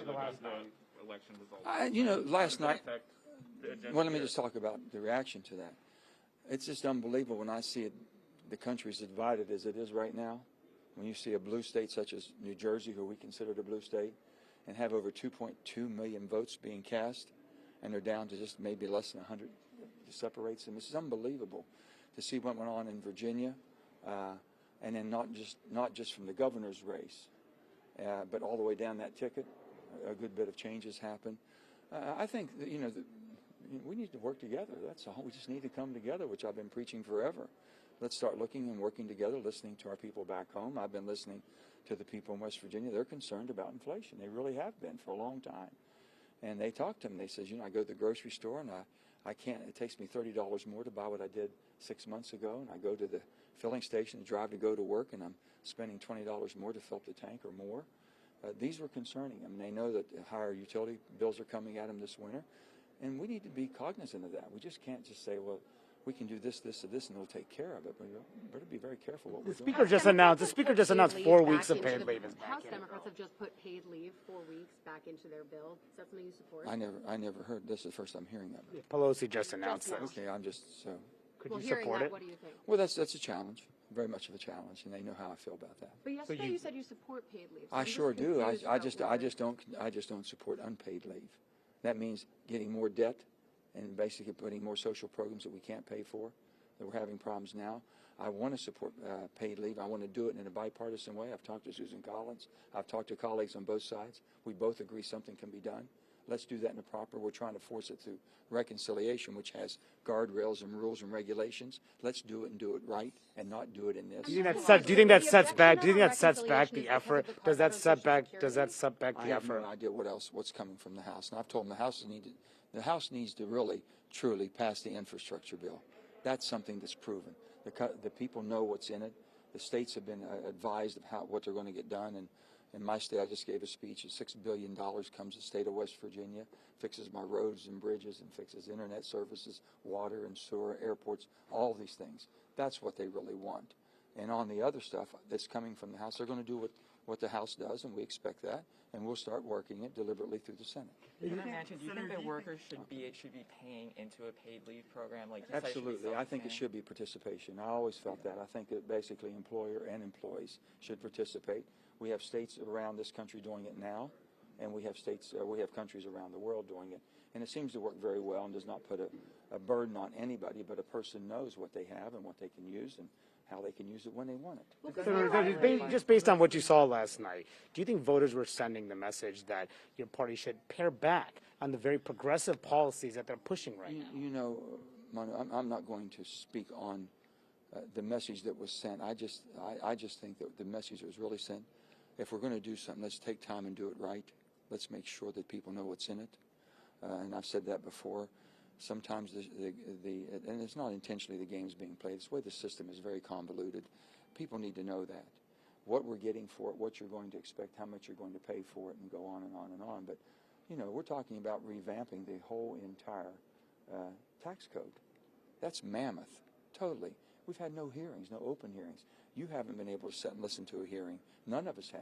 the last night election results? Last night, well, let me just talk about the reaction to that. It's just unbelievable when I see it, the country as divided as it is right now. When you see a blue state such as New Jersey, who we consider a blue state, and have over 2.2 million votes being cast, and they're down to just maybe less than 100, it separates them. This is unbelievable to see what went on in Virginia, and then not just from the governor's race, but all the way down that ticket. A good bit of changes happened. I think that, we need to work together. That's all. We just need to come together, which I've been preaching forever. Let's start looking and working together, listening to our people back home. I've been listening to the people in West Virginia. They're concerned about inflation. They really have been for a long time. And they talk to them. They says, I go to the grocery store and I can't, it takes me $30 more to buy what I did 6 months ago. And I go to the filling station and drive to go to work, and I'm spending $20 more to fill up the tank or more. These were concerning them. They know that higher utility bills are coming at them this winter. And we need to be cognizant of that. We just can't just say, well, we can do this, this, and this, and they'll take care of it. But we better be very careful what we're doing. The speaker just announced 4 weeks of paid leave. House Democrats have just put paid leave 4 weeks back into their bill. Is that something you support? I never heard. This is the first I'm hearing that. Pelosi just announced that. Okay, I'm just so. Could you support it? What do you think? Well, that's a challenge. Very much of a challenge, and they know how I feel about that. But yesterday you said you support paid leave. So I sure do. I just don't support unpaid leave. That means getting more debt and basically putting more social programs that we can't pay for, that we're having problems now. I want to support paid leave. I want to do it in a bipartisan way. I've talked to Susan Collins. I've talked to colleagues on both sides. We both agree something can be done. Let's do that in a proper. We're trying to force it through reconciliation, which has guardrails and rules and regulations. Let's do it and do it right, and not do it in this. Do you think that sets back the effort? Does that set back the effort? I have no idea what's coming from the House. And I've told them the House needs to really, truly pass the infrastructure bill. That's something that's proven. The people know what's in it. The states have been advised of what they're going to get done. And in my state, I just gave a speech. $6 billion comes to the state of West Virginia, fixes my roads and bridges, and fixes internet services, water and sewer, airports, all these things. That's what they really want. And on the other stuff that's coming from the House, they're going to do what the House does, and we expect that, and we'll start working it deliberately through the Senate. Senator Manchin, do you think that workers should be paying into a paid leave program? Absolutely. I think it should be participation. I always felt that. I think that basically employer and employees should participate. We have states around this country doing it now, and we have countries around the world doing it. And it seems to work very well and does not put a burden on anybody, but a person knows what they have and what they can use and how they can use it when they want it. Just based on what you saw last night, do you think voters were sending the message that your party should pare back on the very progressive policies that they're pushing right now? Manu, I'm not going to speak on the message that was sent. I just think that the message that was really sent, if we're going to do something, let's take time and do it right. Let's make sure that people know what's in it. And I've said that before. Sometimes and it's not intentionally the game's being played. It's the way the system is very convoluted. People need to know that. What we're getting for it, what you're going to expect, how much you're going to pay for it, and go on and on and on. But, we're talking about revamping the whole entire tax code. That's mammoth, totally. We've had no hearings, no open hearings. You haven't been able to sit and listen to a hearing. None of us have.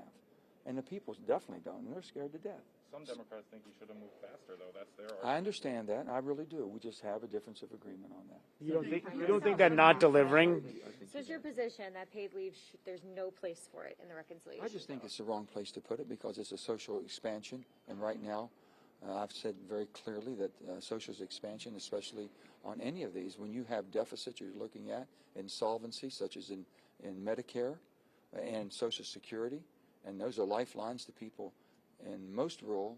And the people definitely don't, and they're scared to death. Some Democrats think you should have moved faster, though. That's their argument. I understand that. I really do. We just have a difference of agreement on that. You don't think that not delivering? So is your position that paid leave, there's no place for it in the reconciliation? I just think it's the wrong place to put it because it's a social expansion. And right now, I've said very clearly that social expansion, especially on any of these, when you have deficits you're looking at, insolvency, such as in Medicare and Social Security, and those are lifelines to people in most rural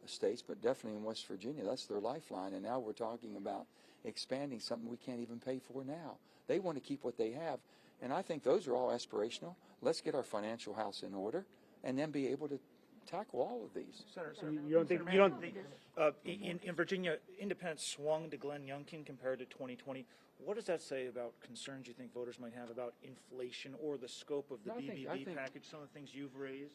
states, but definitely in West Virginia, that's their lifeline. And now we're talking about expanding something we can't even pay for now. They want to keep what they have, and I think those are all aspirational. Let's get our financial house in order, and then be able to tackle all of these. In Virginia, independents swung to Glenn Youngkin compared to 2020. What does that say about concerns you think voters might have about inflation or the scope of the BBB package, some of the things you've raised?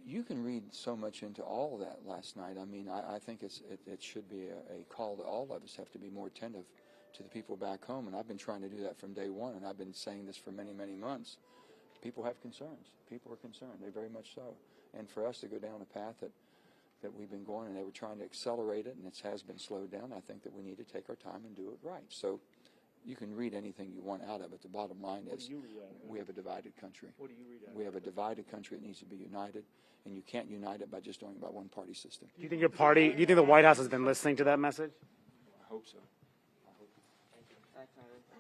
You can read so much into all of that last night. I mean, I think it should be a call that all of us have to be more attentive to the people back home, and I've been trying to do that from day one, and I've been saying this for many, many months. People have concerns. People are concerned. They very much so. And for us to go down a path that that we've been going, and they were trying to accelerate it, and it has been slowed down. I think that we need to take our time and do it right. So you can read anything you want out of it. The bottom line is we have a divided country. What do you read out of We have a divided country that needs to be united, and you can't unite it by just doing about one-party system. Do you think do you think the White House has been listening to that message? I hope so. Thanks, Senator.